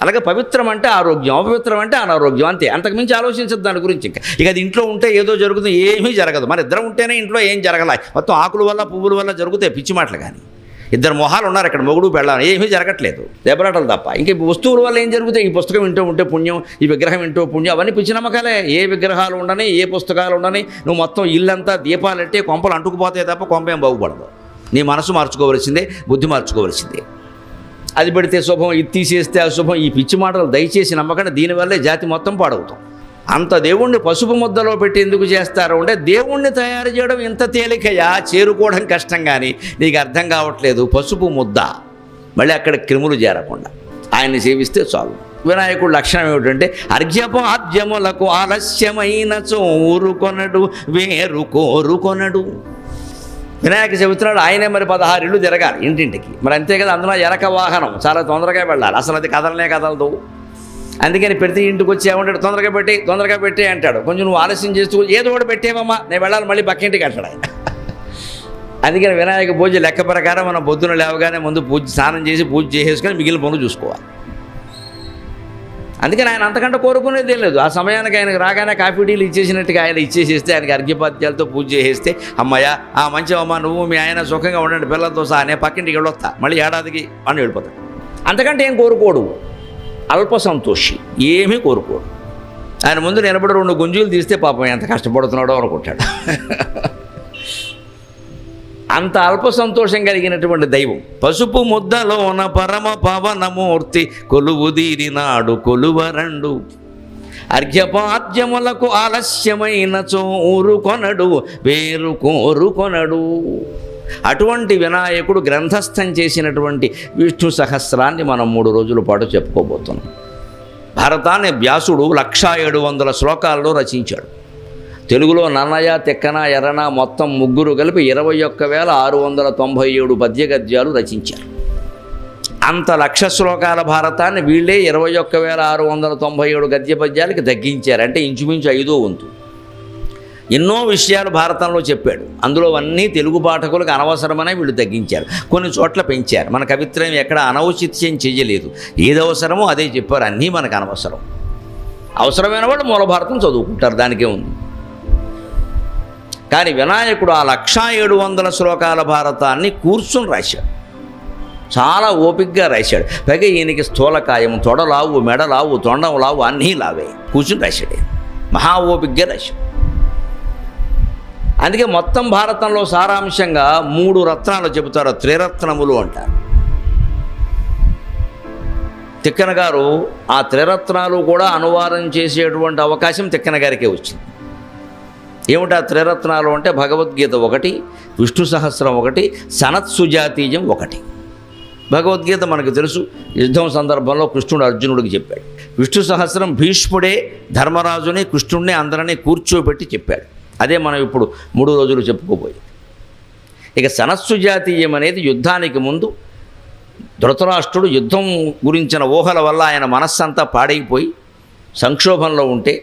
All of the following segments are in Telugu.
అలాగే పవిత్రం అంటే ఆరోగ్యం, అపవిత్రం అంటే అనారోగ్యం, అంతే. అంతకుమించి ఆలోచించదు దాని గురించి. ఇక అది ఇంట్లో ఉంటే ఏదో జరుగుతుంది, ఏమీ జరగదు. మన ఇద్దరం ఉంటేనే ఇంట్లో ఏం జరగలే, మొత్తం ఆకుల వల్ల పువ్వుల వల్ల జరుగుతాయి పిచ్చి మాటలు. కానీ ఇద్దరు మొహాలు ఉన్నారు ఇక్కడ, మొగుడు పెళ్ళాలి, ఏమీ జరగట్లేదు, దెబ్బలాటలు తప్ప. ఇంక వస్తువుల వల్ల ఏం జరుగుతాయి? ఈ పుస్తకం వింటూ ఉంటే పుణ్యం, ఈ విగ్రహం వింటూ పుణ్యం, అవన్నీ పిచ్చి నమ్మకాలే. ఏ విగ్రహాలు ఉండని, ఏ పుస్తకాలు ఉండని, నువ్వు మొత్తం ఇల్లంతా దీపాలంటే కొంపలు అంటుకుపోతాయి తప్ప కొంపేం బాగుపడదు. నీ మనసు మార్చుకోవలసిందే, బుద్ధి మార్చుకోవలసిందే. అది పెడితే శుభం, ఇది తీసేస్తే అశుభం, ఈ పిచ్చి మాటలు దయచేసి నమ్మకండి. దీనివల్లే జాతి మొత్తం పాడవుతాం. అంత దేవుణ్ణి పసుపు ముద్దలో పెట్టి ఎందుకు చేస్తారు అంటే, దేవుణ్ణి తయారు చేయడం ఇంత తేలికయా, చేరుకోవడం కష్టం. కానీ నీకు అర్థం కావట్లేదు. పసుపు ముద్ద, మళ్ళీ అక్కడ క్రిములు చేరకుండా ఆయన్ని సేవిస్తే చాలు. వినాయకుడు లక్షణం ఏమిటంటే, అర్ఘ్యపాద్యములకు ఆలస్యమైన ఊరుకొనడు, వేరు కోరుకొనడు. వినాయక చవితి నాడు ఆయనే మరి 16 ఇళ్ళు తిరగాలి ఇంటింటికి. మరి అంతే కదా, అందులో ఎరక వాహనం చాలా తొందరగా వెళ్ళాలి. అసలు అది కదలనే కదలదు. అందుకని ప్రతి ఇంటికి వచ్చి ఏమంటాడు, తొందరగా పెట్టి అంటాడు. కొంచెం నువ్వు ఆలస్యం చేస్తూ ఏదో ఒకటి పెట్టేవమ్మా, నేను వెళ్ళాలి మళ్ళీ పక్కింటికి అంటాడు ఆయన. అందుకని వినాయక పూజ లెక్క ప్రకారం మనం పొద్దున లేవగానే ముందు స్నానం చేసి పూజ చేసేసుకొని మిగిలిన పనులు చూసుకోవాలి. అందుకని ఆయన అంతకంటే కోరుకునేది ఏం లేదు. ఆ సమయానికి ఆయనకు రాగానే కాఫీ టీలు ఇచ్చేసినట్టుగా ఆయన ఇచ్చేసేస్తే, ఆయనకి అర్ఘ్యపాద్యాలతో పూజ చేసేస్తే, అమ్మయ్య మంచివమ్మ నువ్వు మీ ఆయన సుఖంగా ఉండండి పిల్లలతో సహా, నేను పక్కింటికి వెళ్ళొస్తా, మళ్ళీ ఏడాదికి అని వెళ్ళిపోతాడు. అంతకంటే ఏం కోరుకోడు. అల్ప సంతోషి, ఏమీ కోరుకోడు. ఆయన ముందు నిలబడి 2 గుంజులు తీస్తే పాపం ఎంత కష్టపడుతున్నాడో అనుకుంటాడు. అంత అల్ప సంతోషం కలిగినటువంటి దైవం. పసుపు ముద్దలోన పరమ పవనమూర్తి కొలువుదీరినాడు కొలువరండు. అర్ఘ్యపాద్యములకు ఆలస్యమైన ఊరుకొనడు, వేరు కోరుకొనడు. అటువంటి వినాయకుడు గ్రంథస్థం చేసినటువంటి విష్ణు సహస్రాన్ని మనం 3 రోజుల పాటు చెప్పుకోబోతున్నాం. భారతాన్ని వ్యాసుడు 1700 శ్లోకాల్లో రచించాడు. తెలుగులో నన్నయ, తిక్కన, ఎర్రన మొత్తం ముగ్గురు కలిపి 21,697 పద్యగద్యాలు రచించారు. అంత 1,00,000 శ్లోకాల భారతాన్ని వీళ్ళే 21,697 గద్య పద్యాలకి తగ్గించారు. అంటే ఇంచుమించు 5వ వంతు. ఎన్నో విషయాలు భారతంలో చెప్పాడు. అందులో అన్నీ తెలుగు పాఠకులకు అనవసరమనే వీళ్ళు తగ్గించారు. కొన్ని చోట్ల పెంచారు. మన కవిత్రం ఎక్కడ అనౌచిత్యం చేయలేదు. ఏది అవసరమో అదే చెప్పారు. అన్నీ మనకు అనవసరం. అవసరమైన వాళ్ళు మూల భారతం చదువుకుంటారు, దానికే ఉంది. కానీ వినాయకుడు ఆ 1,700 శ్లోకాల భారతాన్ని కూర్చుని రాశాడు. చాలా ఓపికగా రాశాడు. పైగా ఈయనకి స్థూలకాయం, తొడలావు, మెడలావు, తొండం లావు, అన్నీ లావే. కూర్చుని రాశాడు. మహా ఓపికగా రాశాడు. అందుకే మొత్తం భారతంలో సారాంశంగా 3 రత్నాలు చెబుతారు, త్రిరత్నములు అంటారు. తిక్కన గారు ఆ త్రిరత్నాలు కూడా అనువాదం చేసేటువంటి అవకాశం తిక్కన గారికే వచ్చింది. ఏమిటా త్రిరత్నాలు అంటే, భగవద్గీత 1, విష్ణు సహస్రం 1, సనత్సుజాతీయం 1. భగవద్గీత మనకు తెలుసు, యుద్ధం సందర్భంలో కృష్ణుడు అర్జునుడికి చెప్పాడు. విష్ణు సహస్రం భీష్ముడే ధర్మరాజుని, కృష్ణుడిని అందరినీ కూర్చోబెట్టి చెప్పాడు. అదే మనం ఇప్పుడు 3 రోజులు చెప్పుకోబోయేది. ఇక సనత్సుజాతీయం అనేది యుద్ధానికి ముందు ధృతరాష్ట్రుడు యుద్ధం గురించిన ఊహల వల్ల ఆయన మనస్సంతా పాడైపోయి సంక్షోభంలో ఉంటే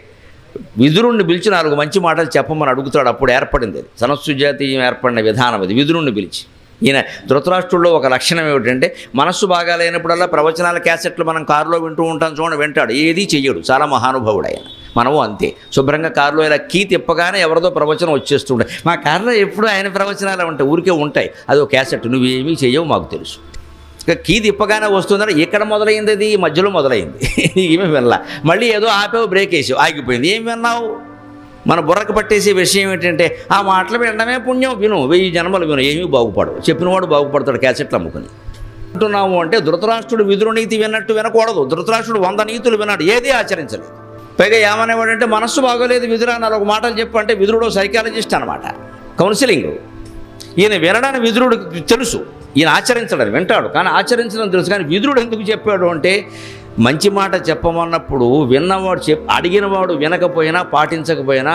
విదురుణ్ణి పిలిచి 4 మంచి మాటలు చెప్పమని అడుగుతాడు. అప్పుడు ఏర్పడింది అది సనత్సుజాతీయం ఏర్పడిన విధానం. అది విదురుణ్ణి పిలిచి. ఈయన ధృతరాష్ట్రుల్లో ఒక లక్షణం ఏమిటంటే, మనస్సు బాగా లేనప్పుడల్లా ప్రవచనాల క్యాసెట్లు మనం కారులో వింటూ ఉంటాం చూడండి, వింటాడు, ఏదీ చెయ్యడు. చాలా మహానుభావుడు ఆయన. మనము అంతే, శుభ్రంగా కారులో ఇలా కీ తిప్పగానే ఎవరిదో ప్రవచనం వచ్చేస్తుంటాయి. మా కారులో ఎప్పుడు ఆయన ప్రవచనాలు ఉంటాయి, ఊరికే ఉంటాయి. అదో క్యాసెట్, నువ్వేమీ చెయ్యవు మాకు తెలుసు. ఇక కీ తిప్పగానే వస్తుందని ఎక్కడ మొదలైంది? అది మధ్యలో మొదలైంది. ఏమీ వినలా. మళ్ళీ ఏదో ఆపేవు, బ్రేక్ వేసావు, ఆగిపోయింది. ఏం విన్నావు? మన బుర్రకు పట్టేసే విషయం ఏంటంటే, ఆ మాటలు వినడమే పుణ్యం, విను, 1000 జన్మలు విను, ఏమీ బాగుపడవు. చెప్పినవాడు బాగుపడతాడు క్యాసెట్లు అమ్ముకుని. అంటున్నాము అంటే, ధృతరాష్ట్రుడు విదురు నీతి విన్నట్టు వినకూడదు. ధృతరాష్ట్రుడు 100 నీతులు విన్నాడు, ఏదీ ఆచరించలేదు. పైగా ఏమనేవాడంటే, మనస్సు బాగోలేదు విదురా, 4 మాటలు చెప్పు అంటే, విదురుడు సైకాలజిస్ట్ అనమాట, కౌన్సిలింగ్. ఈయన వినడానికి విదురుడు తెలుసు, ఈయన ఆచరించడం వింటాడు, కానీ ఆచరించడం తెలుసు. కానీ విదురుడు ఎందుకు చెప్పాడు అంటే, మంచి మాట చెప్పమన్నప్పుడు విన్నవాడు అడిగినవాడు వినకపోయినా పాటించకపోయినా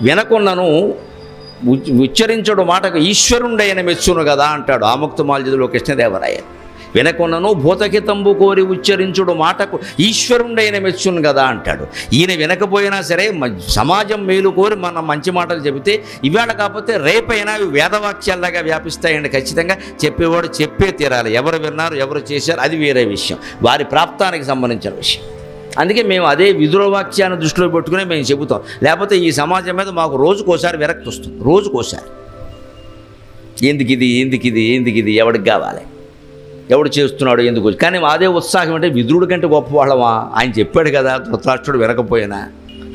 వినకున్నను ఉచ్చరించడు మాటకు ఈశ్వరుండైన మెచ్చును కదా అంటాడు ఆముక్తమాల్యదులో కృష్ణదేవరాయ. వినకొనను భూతహితంబు కోరి ఉచ్చరించుడు మాటకు ఈశ్వరుండైన మెచ్చును కదా అంటాడు. ఈయన వినకపోయినా సరే సమాజం మేలు కోరి మనం మంచి మాటలు చెబితే ఇవాళ కాకపోతే రేపైనా అవి వేదవాక్యాల్లాగా వ్యాపిస్తాయండి. ఖచ్చితంగా చెప్పేవాడు చెప్పే తీరాలి. ఎవరు విన్నారు ఎవరు చేశారు అది వేరే విషయం, వారి ప్రాప్తానికి సంబంధించిన విషయం. అందుకే మేము అదే విదుర వాక్యాన్ని దృష్టిలో పెట్టుకుని మేము చెబుతాం. లేకపోతే ఈ సమాజం మీద మాకు రోజుకోసారి విరక్తి వస్తుంది. రోజుకోసారి ఎందుకు ఇది ఎవడికి కావాలి, ఎవడు చేస్తున్నాడు ఎందుకు. కానీ అదే ఉత్సాహం అంటే విదురుడి కంటే గొప్పవాళ్ళమా, ఆయన చెప్పాడు కదా ధృతరాష్ట్రుడు వినకపోయినా.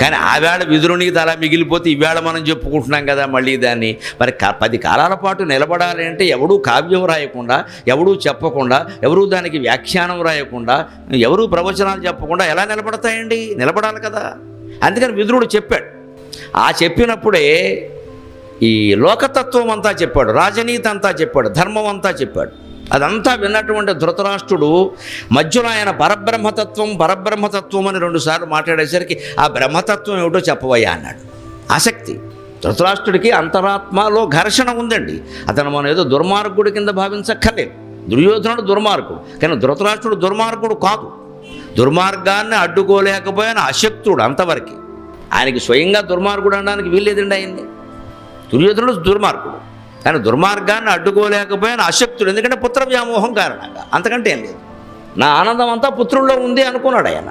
కానీ ఆవేళ విదురునికి తల మిగిలిపోతే ఈవేళ మనం చెప్పుకుంటున్నాం కదా మళ్ళీ దాన్ని. మరి 10 కాలాల పాటు నిలబడాలి అంటే ఎవడూ కావ్యం రాయకుండా, ఎవడూ చెప్పకుండా, ఎవరూ దానికి వ్యాఖ్యానం రాయకుండా, ఎవరూ ప్రవచనాలు చెప్పకుండా ఎలా నిలబడతాయండి? నిలబడాలి కదా. అందుకని విదురుడు చెప్పాడు. ఆ చెప్పినప్పుడే ఈ లోకతత్వం అంతా చెప్పాడు, రాజనీతి అంతా చెప్పాడు, ధర్మం అంతా చెప్పాడు. అదంతా విన్నటువంటి ధృతరాష్ట్రుడు మధ్యలో ఆయన పరబ్రహ్మతత్వం అని 2 సార్లు మాట్లాడేసరికి ఆ బ్రహ్మతత్వం ఏమిటో చెప్పవయ్యా అన్నాడు. ఆసక్తి ధృతరాష్ట్రుడికి అంతరాత్మలో ఘర్షణ ఉందండి. అతను మనం ఏదో దుర్మార్గుడి కింద భావించక్కర్లేదు. దుర్యోధనుడు దుర్మార్గుడు, కానీ ధృతరాష్ట్రుడు దుర్మార్గుడు కాదు. దుర్మార్గాన్ని అడ్డుకోలేకపోయిన అశక్తుడు అంతవరకు. ఆయనకి స్వయంగా దుర్మార్గుడు అనడానికి వీల్లేదండి ఆయన్ని. దుర్యోధనుడు దుర్మార్గుడు, కానీ దుర్మార్గాన్ని అడ్డుకోలేకపోయిన అశక్తుడు. ఎందుకంటే పుత్ర వ్యామోహం కారణంగా, అంతకంటే ఏం లేదు. నా ఆనందం అంతా పుత్రుల్లో ఉంది అనుకున్నాడు ఆయన.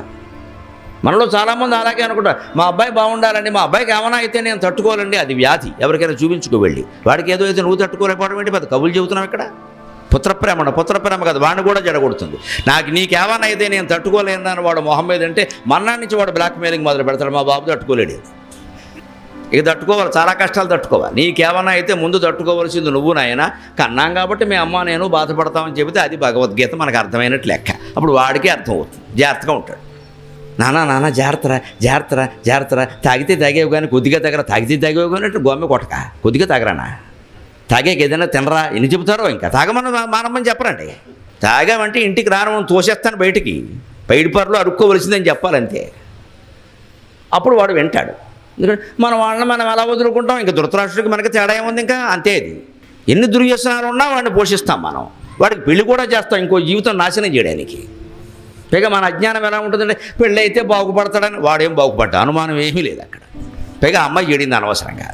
మనలో చాలామంది అలాగే అనుకుంటారు, మా అబ్బాయి బాగుండాలండి, మా అబ్బాయికి ఏమైనా అయితే నేను తట్టుకోవాలండి. అది వ్యాధి. ఎవరికైనా చూపించుకో వెళ్ళి. వాడికి ఏదో అయితే నువ్వు తట్టుకోలేకపోవడం ఏంటి? పెద్ద కబులు చెబుతున్నావు ఇక్కడ. పుత్రప్రేమ కదా, వాడిని కూడా జడగొడుతుంది. నీకేమైనా అయితే నేను తట్టుకోలేదని వాడు మొహం మీద అంటే మన్నా నుంచి వాడు బ్లాక్మెయిలింగ్ మొదలు పెడతాడు. మా బాబు తట్టుకోలేడు. ఇక తట్టుకోవాలి, చాలా కష్టాలు తట్టుకోవాలి. నీకేమన్నా అయితే ముందు తట్టుకోవాల్సింది నువ్వు నాయనా. కన్నాం కాబట్టి మీ అమ్మ నేను బాధపడతామని చెబితే అది భగవద్గీత మనకు అర్థమైనట్టు లెక్క. అప్పుడు వాడికి అర్థం అవుతుంది, జాగ్రత్తగా ఉంటాడు. నాన్న జాగ్రత్తరా తాగితే తాగేవు కానీ కొద్దిగా తాగితే తాగేవు కానీ అంటే గోమె కొట్టక కొద్దిగా తాగరానా, తాగేకి ఏదైనా తినరా ఎన్ని చెబుతారో. ఇంకా తాగమని మానమ్మని చెప్పరండి. తాగామంటే ఇంటికి రానమని తోసేస్తాను బయటికి, పైడిపరలో అడుక్కోవలసిందని చెప్పాలంతే. అప్పుడు వాడు వింటాడు. ఎందుకంటే మన వాళ్ళని మనం ఎలా వదులుకుంటాం? ఇంకా ధృతరాష్ట్రుడికి మనకి తేడా ఏముంది? ఇంకా అంతే. అది ఎన్ని దుర్వ్యసనాలు ఉన్నా వాడిని పోషిస్తాం మనం. వాడికి పెళ్లి కూడా చేస్తాం ఇంకో జీవితం నాశనం చేయడానికి. పైగా మన అజ్ఞానం ఎలా ఉంటుందంటే పెళ్ళి అయితే బాగుపడతాడని. వాడేం బాగుపడ్డా అనుమానం ఏమీ లేదు అక్కడ. పైగా అమ్మాయి చెడింది అనవసరంగా.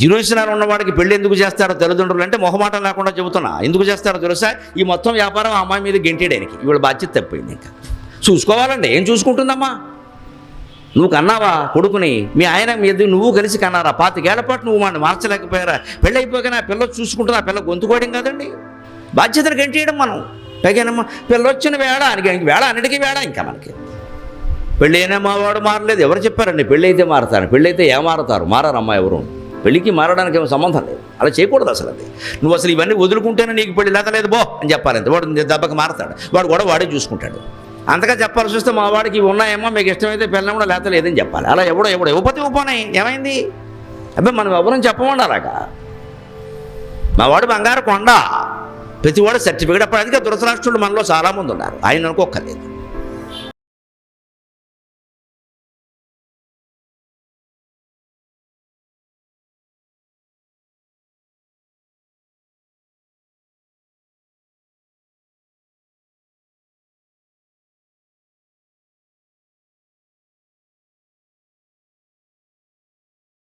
దుర్వ్యసనాలు ఉన్నవాడికి పెళ్ళి ఎందుకు చేస్తారో తల్లిదండ్రులు అంటే మొహమాటం లేకుండా చెబుతున్నా. ఎందుకు చేస్తారో తెలుసా? ఈ మొత్తం వ్యాపారం ఆ అమ్మాయి మీద గెంటేయడానికి. ఇవాళ బాధ్యత తప్పింది. ఇంకా చూసుకోవాలండి. ఏం చూసుకుంటుందమ్మా? నువ్వు కన్నావా కొడుకుని? మీ ఆయన మీద నువ్వు కలిసి కన్నారా? 25 ఏళ్ల పాటు నువ్వు వాడిని మార్చలేకపోయారా? పెళ్ళి అయిపోయినా ఆ పిల్ల చూసుకుంటున్నా. ఆ పిల్ల గొంతుకోవడం కాదండి, బాధ్యతను గంటేయడం మనం. పైగానమ్మా పిల్ల వచ్చిన వేళ వేళ అన్నిటికీ వేళ. ఇంకా మనకి పెళ్ళి అయినా మా వాడు మారలేదు. ఎవరు చెప్పారండి పెళ్ళి అయితే మారతారు? పెళ్ళి అయితే మారతారు? మారమ్మా ఎవరు. పెళ్ళికి మారడానికి ఏమో సంబంధం లేదు. అలా చేయకూడదు అసలు. అది నువ్వు అసలు ఇవన్నీ వదులుకుంటేనే నీకు పెళ్ళి లేదు బో అని చెప్పాలి. వాడు దెబ్బకి మారతాడు. వాడు కూడా వాడే చూసుకుంటాడు. అంతగా చెప్పాల్సి వస్తే మా వాడికి ఇవి ఉన్నాయేమో, మీకు ఇష్టమైతే పిల్లలు కూడా లేత లేదని చెప్పాలి. అలా ఎవడో ఇవ్వకపోతే ఇవ్వపోనాయి ఏమైంది? అబ్బాయి మనం ఎవరని చెప్పమండి అలాగా. మా వాడు బంగారు కొండ, ప్రతివాడు సర్టిఫికేట్. అప్పుడు అందుకే ధృతరాష్ట్రుడు మనలో చాలామంది ఉన్నారు. ఆయన అనుకోక్కర్లేదు.